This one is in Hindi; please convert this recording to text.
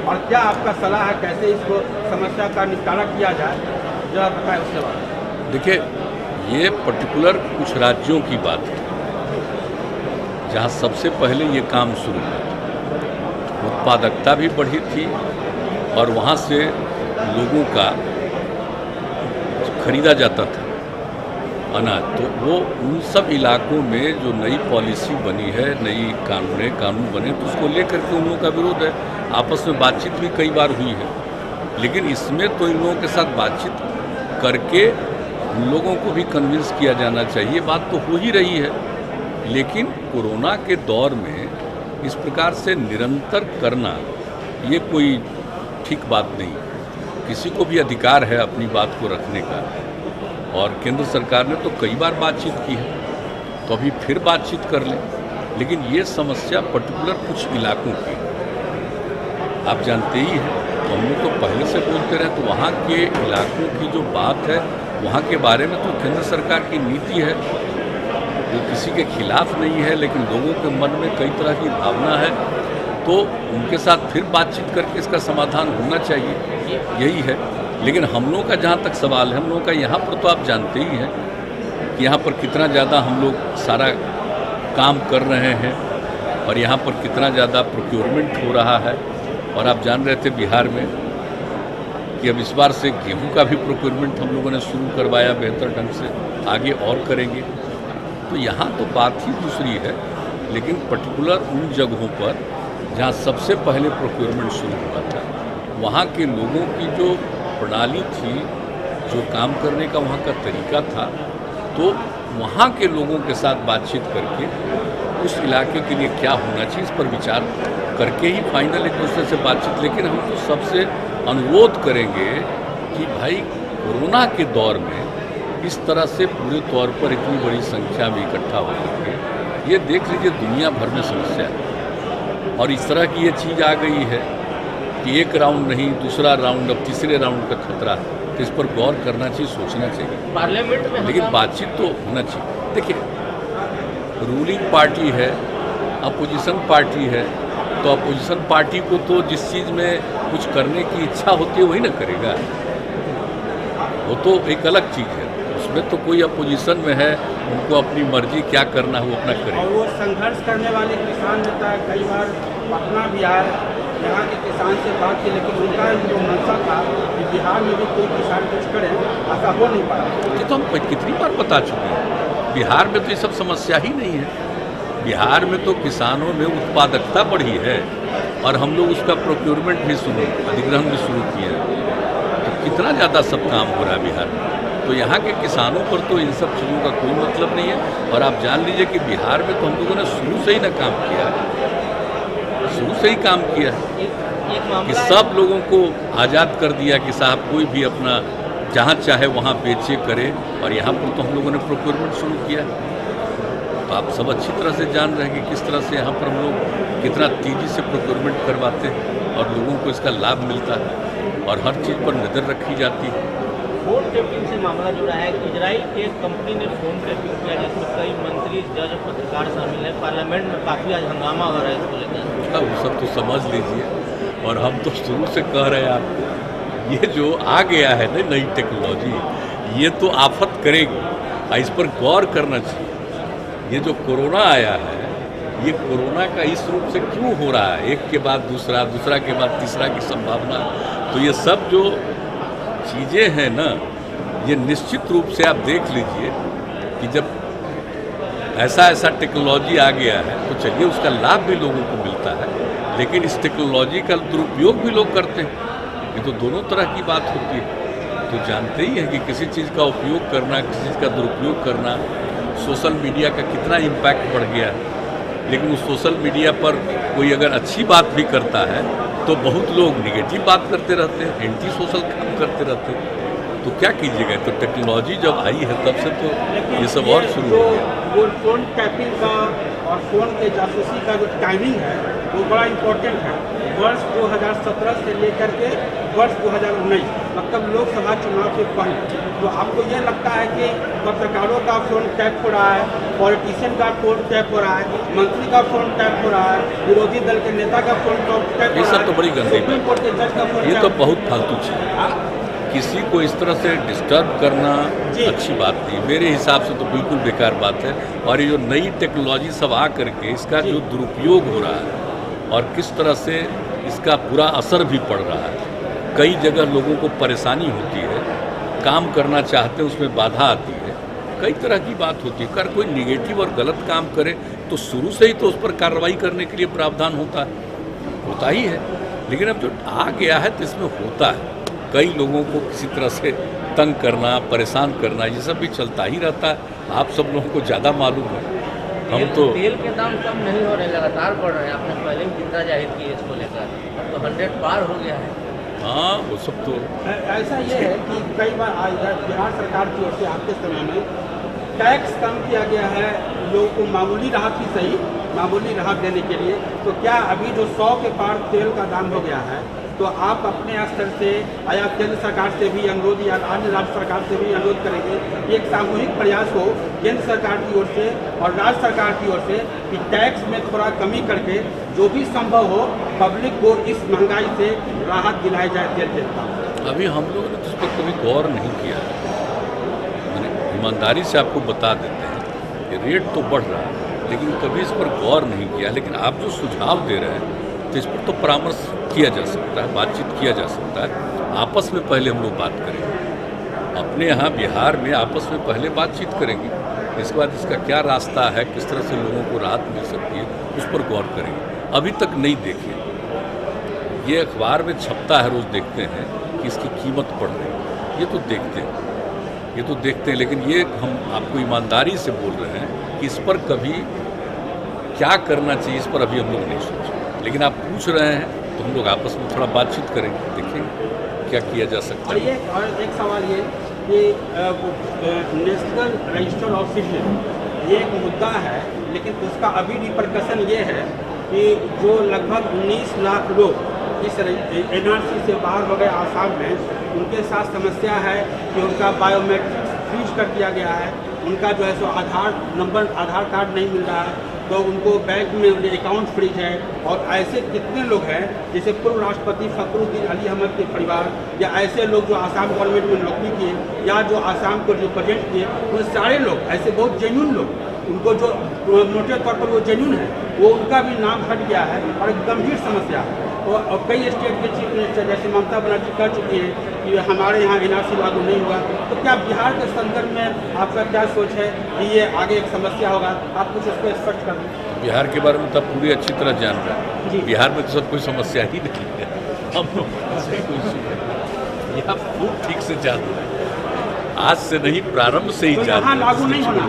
और क्या आपका सलाह है, कैसे इसको समस्या का निपटारा किया जाए, जरा बताएं उसके बाद। देखिए, ये पर्टिकुलर कुछ राज्यों की बात है जहाँ सबसे पहले ये काम शुरू हुआ। उत्पादकता भी बढ़ी थी और वहाँ से लोगों का खरीदा जाता था अनाज। तो वो उन सब इलाकों में जो नई पॉलिसी बनी है, नई कानून बने, तो उसको लेकर के उन लोगों का विरोध है। आपस में बातचीत भी कई बार हुई है, लेकिन इसमें तो इन लोगों के साथ बातचीत करके उन लोगों को भी कन्विंस किया जाना चाहिए। बात तो हो ही रही है, लेकिन कोरोना के दौर में इस प्रकार से निरंतर करना ये कोई ठीक बात नहीं। किसी को भी अधिकार है अपनी बात को रखने का, और केंद्र सरकार ने तो कई बार बातचीत की है, तो अभी फिर बातचीत कर लें। लेकिन ये समस्या पर्टिकुलर कुछ इलाकों की, आप जानते ही हैं, तो हम लोग तो पहले से बोलते रहे। तो वहाँ के इलाकों की जो बात है, वहाँ के बारे में तो केंद्र सरकार की नीति है, वो किसी के खिलाफ नहीं है, लेकिन लोगों के मन में कई तरह की भावना है, तो उनके साथ फिर बातचीत करके इसका समाधान होना चाहिए, यही है। लेकिन हम लोगों का जहाँ तक सवाल है, हम लोगों का यहाँ पर तो आप जानते ही हैं कि यहाँ पर कितना ज़्यादा हम लोग सारा काम कर रहे हैं और यहाँ पर कितना ज़्यादा प्रोक्योरमेंट हो रहा है। और आप जान रहे थे बिहार में कि अब इस बार से गेहूं का भी प्रोक्योरमेंट हम लोगों ने शुरू करवाया बेहतर ढंग से, आगे और करेंगे। तो यहाँ तो बात ही दूसरी है, लेकिन पर्टिकुलर उन जगहों पर जहाँ सबसे पहले प्रोक्योरमेंट शुरू हुआ था, वहाँ के लोगों की जो प्रणाली थी, जो काम करने का वहाँ का तरीका था, तो वहाँ के लोगों के साथ बातचीत करके उस इलाके के लिए क्या होना चाहिए, इस पर विचार करके ही फाइनल एक दूसरे से बातचीत। लेकिन हम तो सबसे अनुरोध करेंगे कि भाई कोरोना के दौर में इस तरह से पूरे तौर पर इतनी बड़ी संख्या में इकट्ठा हो करके, ये देख लीजिए दुनिया भर में समस्या है, और इस तरह की ये चीज़ आ गई है कि एक राउंड नहीं, दूसरा राउंड, अब तीसरे राउंड का खतरा है। तो इस पर गौर करना चाहिए, सोचना चाहिए पार्लियामेंट में, लेकिन बातचीत तो होना चाहिए। देखिए, रूलिंग पार्टी है, अपोजिशन पार्टी है, तो अपोजिशन पार्टी को तो जिस चीज़ में कुछ करने की इच्छा होती है वही ना करेगा, वो तो एक अलग चीज़ है। उसमें तो कोई अपोजिशन में है, उनको अपनी मर्जी क्या करना है वो अपना करें। और वो संघर्ष करने वाले किसान नेता कई बार पटना बिहार यहाँ के किसान से बात की, लेकिन उनका जो मंशा था कि बिहार में भी कोई किसान कुछ करे, ऐसा हो नहीं पाया। ये तो हम कितनी बार बता चुके हैं, बिहार में तो ये सब समस्या ही नहीं है। बिहार में तो किसानों में उत्पादकता बढ़ी है और हम लोग उसका प्रोक्योरमेंट भी अधिग्रहण भी शुरू किए हैं, तो कितना ज़्यादा सब काम हो रहा है बिहार में। तो यहाँ के किसानों पर तो इन सब चीज़ों का कोई मतलब नहीं है। और आप जान लीजिए कि बिहार में तो हम लोगों ने शुरू से ही ना काम किया है, शुरू से ही काम किया है कि सब लोगों को आज़ाद कर दिया कि साहब कोई भी अपना जहाँ चाहे वहाँ बेचे करे, और यहाँ पर तो हम लोगों ने प्रोक्योरमेंट शुरू किया है। तो आप सब अच्छी तरह से जान रहे हैं कि किस तरह से यहाँ पर हम लोग कितना तेज़ी से प्रोक्योरमेंट करवाते हैं और लोगों को इसका लाभ मिलता है और हर चीज़ पर नज़र रखी जाती है। फोन टेपिंग से मामला जुड़ा है। इजराइल की एक कंपनी ने फोन टेपिंग किया, जिसमें कई मंत्री, जज, पत्रकार शामिल हैं। पार्लियामेंट में काफ़ी आज हंगामा हो रहा है इसको लेकर। वो सब तो समझ लीजिए, और हम तो शुरू से कह रहे हैं आपको, ये जो आ गया है ना नई टेक्नोलॉजी, ये तो आफत करेगी, इस पर गौर करना चाहिए। ये जो कोरोना आया है, ये कोरोना का इस रूप से क्यों हो रहा है, एक के बाद दूसरा, दूसरा के बाद तीसरा की संभावना। तो ये सब जो चीज़ें हैं ना, ये निश्चित रूप से आप देख लीजिए कि जब ऐसा टेक्नोलॉजी आ गया है, तो चलिए उसका लाभ भी लोगों को मिलता है, लेकिन इस टेक्नोलॉजी का दुरुपयोग भी लोग करते हैं। ये तो दोनों तरह की बात होती है। तो जानते ही हैं कि किसी चीज़ का उपयोग करना, किसी चीज़ का दुरुपयोग करना, सोशल मीडिया का कितना इम्पैक्ट बढ़ गया है। लेकिन उस सोशल मीडिया पर कोई अगर अच्छी बात भी करता है, तो बहुत लोग निगेटिव बात करते रहते हैं, एंटी सोशल काम करते रहते हैं। तो क्या कीजिएगा, तो टेक्नोलॉजी जब आई है तब से तो ये सब और शुरू हो गया। वो फोन टैपिंग का और फ़ोन के जासूसी का जो टाइमिंग है वो बड़ा इम्पोर्टेंट है। वर्ष 2017 से लेकर के वर्ष 2019 मतलब लोकसभा चुनाव से पहले, तो आपको ये लगता है कि पत्रकारों का फ़ोन टैप हो रहा है, पॉलिटिशियन का फ़ोन टैप हो रहा है, मंत्री का फ़ोन टैप हो रहा है, विरोधी दल के नेता का फ़ोन टैप हो रहा है, ये सब तो बड़ी गंदी सुप्रीम कोर्ट के जज का फ़ोन, ये तो बहुत फालतू चीज़ है। किसी को इस तरह से डिस्टर्ब करना अच्छी बात नहीं, मेरे हिसाब से तो बिल्कुल बेकार बात है। और ये जो नई टेक्नोलॉजी सब आ करके इसका जो दुरुपयोग हो रहा है और किस तरह से इसका बुरा असर भी पड़ रहा है, कई जगह लोगों को परेशानी होती है, काम करना चाहते हैं उसमें बाधा आती है, कई तरह की बात होती है। अगर कोई निगेटिव और गलत काम करे तो शुरू से ही तो उस पर कार्रवाई करने के लिए प्रावधान होता ही है। लेकिन अब जो आ गया है तो इसमें होता है, कई लोगों को किसी तरह से तंग करना, परेशान करना, ये सब भी चलता ही रहता है। आप सब लोगों को ज़्यादा मालूम है। हम तो तेल के दाम कम नहीं हो रहे, लगातार बढ़ रहे हैं। आपने पहले भी चिंता जाहिर की है इसको लेकर, अब तो 100 पार हो गया है। हाँ, वो सब तो ऐसा ये है कि कई बार बिहार सरकार की ओर से आज के समय में टैक्स कम किया गया है, लोगों को मामूली राहत ही सही, मामूली राहत देने के लिए। तो क्या अभी जो 100 के पार तेल का दाम हो गया है, तो आप अपने स्तर से या केंद्र सरकार से भी अनुरोध या अन्य राज्य सरकार से भी अनुरोध करेंगे कि एक सामूहिक प्रयास हो केंद्र सरकार की ओर से और राज्य सरकार की ओर से कि टैक्स में थोड़ा कमी करके जो भी संभव हो पब्लिक को इस महंगाई से राहत दिलाई जाए तेल के दाम। अभी हम लोगों ने तो उस पर कभी गौर नहीं किया। मैंने ईमानदारी से आपको बता देते हैं कि रेट तो बढ़ रहा है, लेकिन कभी इस पर गौर नहीं किया। लेकिन आप जो सुझाव दे रहे हैं तो इस पर तो परामर्श किया जा सकता है, बातचीत किया जा सकता है। आपस में पहले हम लोग बात करेंगे, अपने यहाँ बिहार में आपस में पहले बातचीत करेंगे, इसके बाद इसका क्या रास्ता है, किस तरह से लोगों को राहत मिल सकती है, उस पर गौर करेंगे। अभी तक नहीं देखे, ये अखबार में छपता है, रोज़ देखते हैं कि इसकी कीमत बढ़ रही है, ये तो देखते हैं, लेकिन ये हम आपको ईमानदारी से बोल रहे हैं कि इस पर कभी क्या करना चाहिए, इस पर अभी हम लोग नहीं सोचे। लेकिन आप पूछ रहे हैं तो हम लोग आपस में थोड़ा बातचीत करेंगे, देखेंगे क्या किया जा सकता है। और एक सवाल ये कि नेशनल रजिस्टर ऑफ सिटीजन ये एक मुद्दा है, लेकिन उसका अभी रिपरकशन ये है कि जो लगभग 19 लाख लोग इस NRC से बाहर हो गए आसाम में, उनके साथ समस्या है कि उनका बायोमेट्रिक फ्रीज कर दिया गया है, उनका जो है सो आधार कार्ड नहीं मिल रहा है, तो उनको बैंक में अकाउंट फ्रीज है। और ऐसे कितने लोग हैं जैसे पूर्व राष्ट्रपति फखरुद्दीन अली अहमद के परिवार या ऐसे लोग जो आसाम गवर्नमेंट में नौकरी किए या जो आसाम को रिप्रेजेंट किए, वो सारे लोग ऐसे बहुत जेन्युइन लोग, उनको जो मोटे तौर पर वो जेन्युइन है, वो उनका भी नाम हट गया है और एक गंभीर समस्या है। और कई स्टेट के चीफ मिनिस्टर जैसे ममता बनर्जी कह चुकी हैं कि हमारे यहाँ NRC लागू नहीं होगा। तो क्या बिहार के संदर्भ में आपका क्या सोच है कि ये आगे एक समस्या होगा? आप कुछ उस पर स्पष्ट कर दें। बिहार के बारे में तो पूरी अच्छी तरह जान रहे हैं। बिहार में तो सब कोई समस्या ही नहीं है, हम लोग ये आप खूब ठीक से जान रहे हैं, आज से नहीं प्रारंभ से ही जान रहे हैं। लागू नहीं होना।